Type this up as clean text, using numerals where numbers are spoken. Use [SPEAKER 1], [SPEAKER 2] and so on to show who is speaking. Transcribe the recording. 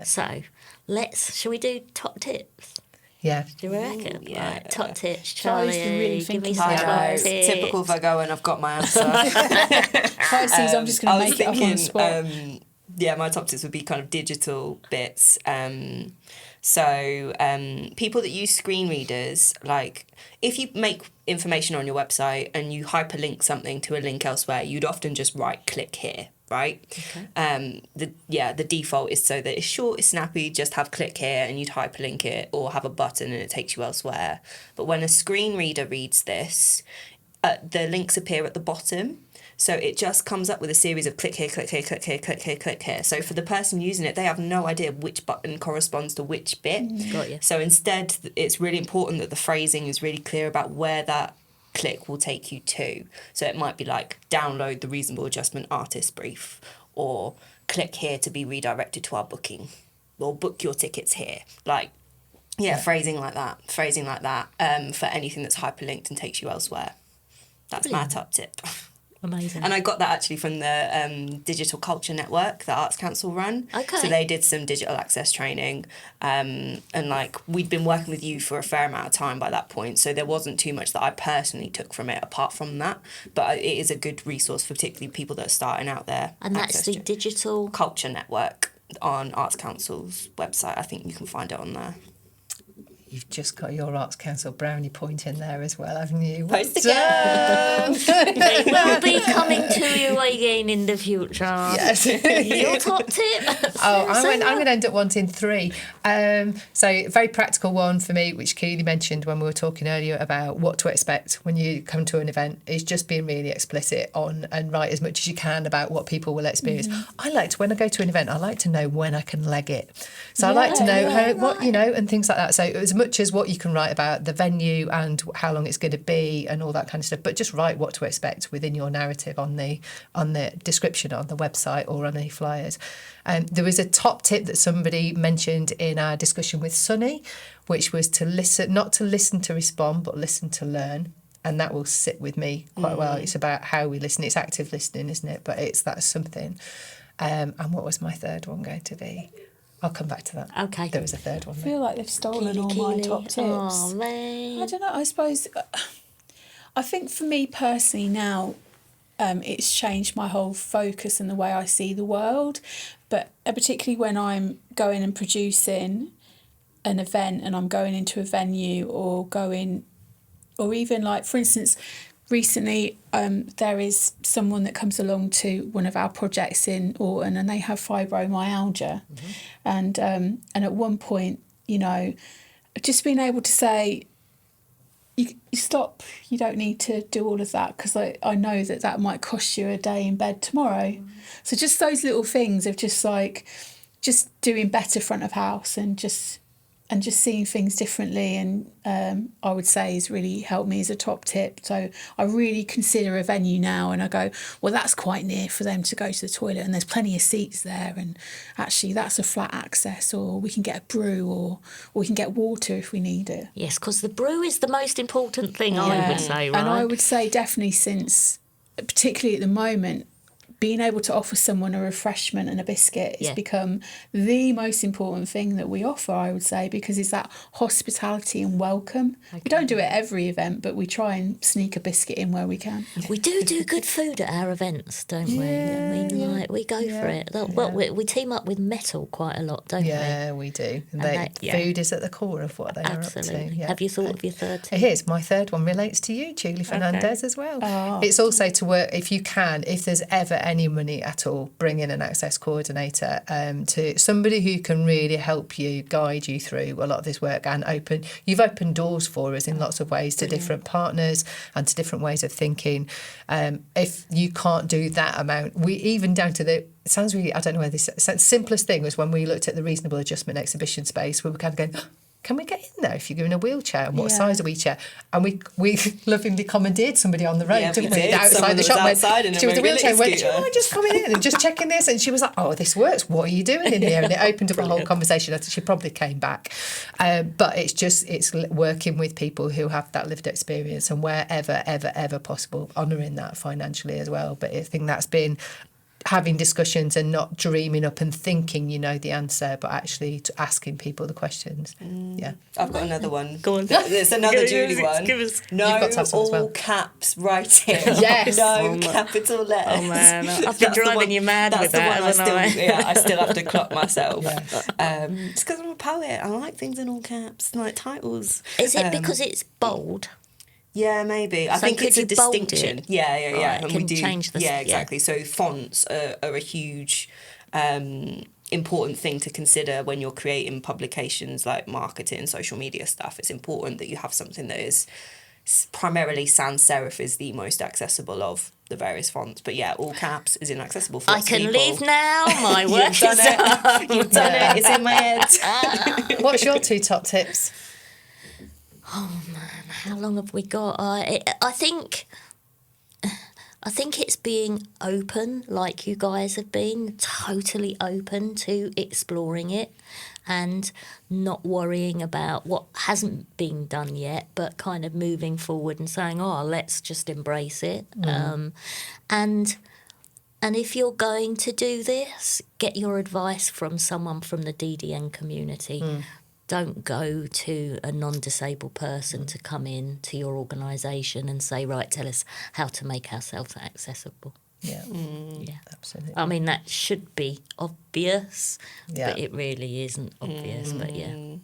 [SPEAKER 1] So shall we do top tips?
[SPEAKER 2] Yeah.
[SPEAKER 1] Do you reckon?
[SPEAKER 3] Yeah.
[SPEAKER 1] Right, top tips,
[SPEAKER 4] Charlie's been
[SPEAKER 1] Charlie.
[SPEAKER 4] really
[SPEAKER 1] Give me
[SPEAKER 4] thinking
[SPEAKER 1] some
[SPEAKER 4] about
[SPEAKER 1] top
[SPEAKER 4] it.
[SPEAKER 1] tips.
[SPEAKER 3] Typical Virgo, and I've got my answer.
[SPEAKER 4] Pisces, I'm just going to make it up on the spot.
[SPEAKER 3] My top tips would be kind of digital bits. So people that use screen readers, like if you make information on your website and you hyperlink something to a link elsewhere, you'd often just click here, right? Okay. The default is so that it's short, it's snappy, just have click here and you'd hyperlink it, or have a button and it takes you elsewhere. But when a screen reader reads this, the links appear at the bottom. So it just comes up with a series of click here, click here, click here, click here, click here. So for the person using it, they have no idea which button corresponds to which bit.
[SPEAKER 1] Got you.
[SPEAKER 3] So instead, it's really important that the phrasing is really clear about where that click will take you to. So it might be like, download the reasonable adjustment artist brief, or click here to be redirected to our booking, or book your tickets here. Phrasing like that for anything that's hyperlinked and takes you elsewhere. That's
[SPEAKER 1] Brilliant.
[SPEAKER 3] my top tip.
[SPEAKER 1] Amazing.
[SPEAKER 3] And I got that actually from the Digital Culture Network that Arts Council run.
[SPEAKER 1] Okay.
[SPEAKER 3] So they did some digital access training, and we'd been working with you for a fair amount of time by that point, so there wasn't too much that I personally took from it apart from that. But it is a good resource for particularly people that are starting out there.
[SPEAKER 1] And that's the Digital
[SPEAKER 3] Culture Network on Arts Council's website. I think you can find it on there.
[SPEAKER 2] You've just got your Arts Council brownie point in there as well, haven't you?
[SPEAKER 3] Post again!
[SPEAKER 1] They will be coming to you again in the future.
[SPEAKER 2] Yes.
[SPEAKER 1] Your top tip.
[SPEAKER 2] I'm going to end up wanting 3. So a very practical one for me, which Keely mentioned when we were talking earlier about what to expect when you come to an event, is just being really explicit on and write as much as you can about what people will experience. When I go to an event, I like to know when I can leg it. So I like to know what, and things like that. So as much as what you can write about the venue and how long it's going to be and all that kind of stuff, but just write what to expect within your narrative on the description on the website or on any flyers. There was a top tip that somebody mentioned in our discussion with Sunny, which was to listen, not to listen to respond, but listen to learn. And that will sit with me quite well. It's about how we listen. It's active listening, isn't it? But that's something. And what was my third one going to be? I'll come back to that.
[SPEAKER 1] Okay.
[SPEAKER 2] There was a third one.
[SPEAKER 4] I feel like they've stolen all my top tips.
[SPEAKER 1] Oh, man.
[SPEAKER 4] I don't know. I suppose, I think for me personally now, it's changed my whole focus and the way I see the world. But particularly when I'm going and producing an event and I'm going into a venue or even for instance, recently there is someone that comes along to one of our projects in Orton and they have fibromyalgia. And at one point, just being able to say, you stop, you don't need to do all of that because I know that might cost you a day in bed tomorrow. So just those little things of just doing better front of house and just seeing things differently, and I would say has really helped me as a top tip. So I really consider a venue now and I go, well, that's quite near for them to go to the toilet and there's plenty of seats there, and actually that's a flat access, or we can get a brew or we can get water if we need it.
[SPEAKER 1] Yes, because the brew is the most important thing, I would say, right?
[SPEAKER 4] And I would say definitely since, particularly at the moment, being able to offer someone a refreshment and a biscuit has become the most important thing that we offer, I would say, because it's that hospitality and welcome. Okay. We don't do it at every event, but we try and sneak a biscuit in where we can.
[SPEAKER 1] We do good food at our events, don't we? We go for it. Well, we team up with Metal quite a lot, don't we?
[SPEAKER 2] Yeah, we do. Food is at the core of what they are up to. Yeah.
[SPEAKER 1] Have you thought of your third tip?
[SPEAKER 2] It is. My third one relates to you, Julie Fernandez, as well.
[SPEAKER 4] Oh.
[SPEAKER 2] It's also to work, if you can, if there's ever any money at all, bring in an access coordinator, to somebody who can really help you, guide you through a lot of this work, and you've opened doors for us in lots of ways to different partners and to different ways of thinking. If you can't do that amount, we even down to it sounds really, I don't know whether this simplest thing was when we looked at the reasonable adjustment exhibition space, we were kind of going, can we get in there if you're in a wheelchair, and what size are we chair? And we lovingly commandeered somebody on the road, didn't we? Outside the shop. She was a wheelchair and went, do you mind just coming in and just checking this? And she was like, oh, this works. What are you doing in here? And it opened up a whole conversation. She probably came back. But it's working with people who have that lived experience, and wherever, ever possible, honouring that financially as well. But I think that's been having discussions and not dreaming up and thinking you know the answer, but actually asking people the questions. Yeah.
[SPEAKER 3] I've got another one.
[SPEAKER 1] Go on.
[SPEAKER 3] There's another Julie one.
[SPEAKER 1] Give us.
[SPEAKER 3] No
[SPEAKER 2] You've got to have some
[SPEAKER 3] all
[SPEAKER 2] as well.
[SPEAKER 3] Caps writing.
[SPEAKER 2] Yes.
[SPEAKER 3] No capital letters.
[SPEAKER 1] Oh man, I've been driving you mad with that, haven't I?
[SPEAKER 3] I still have to clock myself. It's because I'm a poet. I like things in all caps, like titles.
[SPEAKER 1] Is it because it's bold?
[SPEAKER 3] Yeah, maybe. I
[SPEAKER 1] So
[SPEAKER 3] think
[SPEAKER 1] could
[SPEAKER 3] it's a
[SPEAKER 1] you bold
[SPEAKER 3] distinction.
[SPEAKER 1] it?
[SPEAKER 3] Yeah.
[SPEAKER 1] Right,
[SPEAKER 3] And
[SPEAKER 1] can
[SPEAKER 3] we do
[SPEAKER 1] change the-
[SPEAKER 3] Yeah,
[SPEAKER 1] yeah.
[SPEAKER 3] exactly. So fonts are a huge important thing to consider when you're creating publications like marketing, social media stuff. It's important that you have something that is primarily sans serif is the most accessible of the various fonts. But yeah, all caps is inaccessible for
[SPEAKER 1] I
[SPEAKER 3] lots of
[SPEAKER 1] can
[SPEAKER 3] people.
[SPEAKER 1] leave now. My
[SPEAKER 3] You've
[SPEAKER 1] work
[SPEAKER 3] done
[SPEAKER 1] is done.
[SPEAKER 3] it. You've done it. It's in my head.
[SPEAKER 2] What's your 2 top tips?
[SPEAKER 1] Oh man, how long have we got? I think it's being open, like you guys have been, totally open to exploring it and not worrying about what hasn't been done yet, but kind of moving forward and saying, oh, let's just embrace it. And if you're going to do this, get your advice from someone from the DDN community. Don't go to a non-disabled person to come in to your organisation and say, right, tell us how to make ourselves accessible.
[SPEAKER 2] Yeah,
[SPEAKER 1] Yeah.
[SPEAKER 2] absolutely.
[SPEAKER 1] I mean, that should be obvious,
[SPEAKER 2] Yeah.
[SPEAKER 1] but it really isn't obvious. But yeah.